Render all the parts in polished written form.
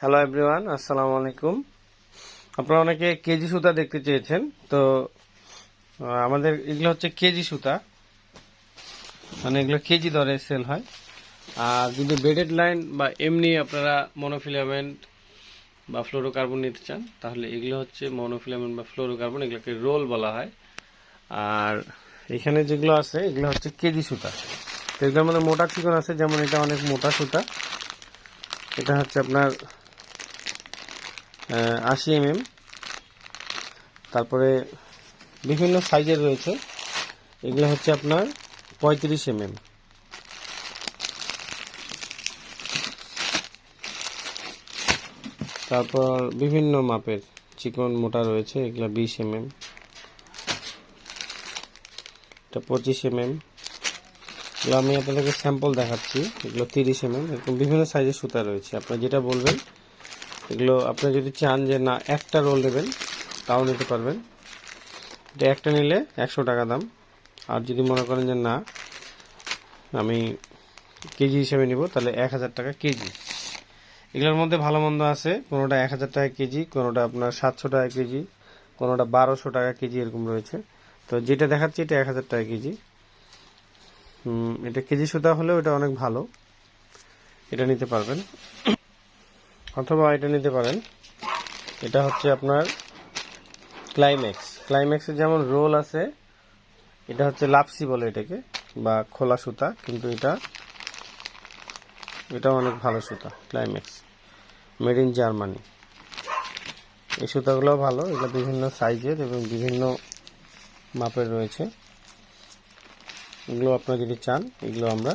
Hello everyone, আসসালামু আলাইকুম। আপনারা অনেকে কেজি সুতা দেখতে চেয়েছেন, তো আমাদের এগুলো হচ্ছে কেজি সুতা, মানে এগুলো কেজি দরে সেল হয়। আর যদি বেডেড লাইন বা এমনি আপনারা মনোফিলামেন্ট বা ফ্লোরোকার্বন নিতে চান, তাহলে এগুলো হচ্ছে মনোফিলামেন্ট বা ফ্লোরোকার্বন, এগুলোকে রোল বলা হয়। আর এখানে যেগুলো আছে এগুলো হচ্ছে কেজি সুতা। তো এগুলোর মধ্যে মোটা চিকন আছে, যেমন এটা অনেক মোটা সুতা, এটা হচ্ছে আপনার 80 mm। তারপরে বিভিন্ন সাইজের রয়েছে, এগুলো হচ্ছে আপনার 35 mm। তারপর বিভিন্ন মাপের চিকন মোটা রয়েছে, এগুলো 20 mm, এটা 25 mm। এগুলো আমি আপনাদেরকে স্যাম্পল দেখাচ্ছি, এগুলো 30 mm। এরকম বিভিন্ন সাইজের সুতা রয়েছে, আপনারা যেটা বলবেন। এগুলো আপনারা যদি চান যে না একটা রোল নেবেন, তাও নিতে পারবেন। এটা একটা নিলে 100 টাকা দাম। আর যদি মনে করেন যে না আমি কেজি হিসেবে নিব, তাহলে 1000 টাকা কেজি। এগুলোর মধ্যে ভালো মন্দ আছে, কোনোটা 1000 টাকা কেজি, কোনোটা আপনার 700 টাকা কেজি, কোনোটা 1200 টাকা কেজি, এরকম রয়েছে। তো যেটা দেখাচ্ছি এটা 1000 টাকা কেজি। এটা কেজি সুতা হলেও এটা অনেক ভালো, এটা নিতে পারবেন। অথবা এটা নিতে পারেন, এটা হচ্ছে আপনার ক্লাইম্যাক্স। ক্লাইম্যাক্সের যেমন রোল আছে, এটা হচ্ছে লাপসি বলে এটাকে, বা খোলা সুতা, কিন্তু এটা অনেক ভালো সুতা। Climax made in Germany. এই সুতাগুলো ভালো, এগুলো বিভিন্ন সাইজের এবং বিভিন্ন মাপের রয়েছে। এগুলো আপনারা যদি চান, এগুলো আমরা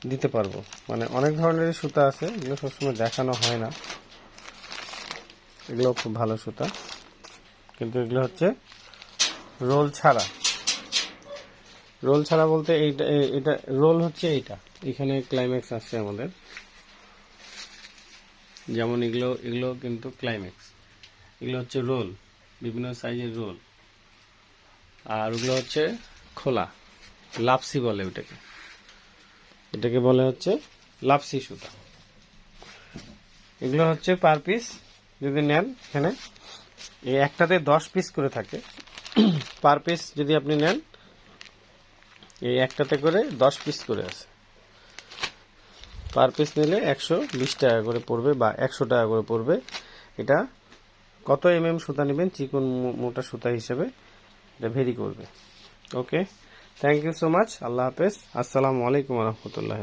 দিতে পারবো। মানে অনেক ধরনের সুতা আছে, এগুলো সবসময় দেখানো হয় না। এগুলো খুব ভালো সুতা, কিন্তু এগুলো হচ্ছে রোল ছাড়া। রোল ছাড়া বলতে এটা রোল হচ্ছে এইটা, এখানে ক্লাইম্যাক্স আছে আমাদের, যেমন এগুলো কিন্তু ক্লাইম্যাক্স। এগুলো হচ্ছে রোল, বিভিন্ন সাইজের রোল। আর ওগুলো হচ্ছে খোলা, লাপসি বলে এটাকে বলে হচ্ছে লাপসি সুতা। এগুলো হচ্ছে পার পিস যদি নেন, এখানে এই একটাতে 10 পিস করে থাকে। পার পিস যদি আপনি নেন, এই একটাতে করে 10 পিস করে আছে। পার পিস নিলে 120 টাকা করে পড়বে বা 100 টাকা করে পড়বে। এটা কত সুতা নেবেন, চিকন মোটা সুতা হিসেবে এটা ভেরি করবে। ওকে, থ্যাংক ইউ সো মাচ। আল্লাহ হাফেজ। আসসালামু আলাইকুম রহমতুল্লাহ।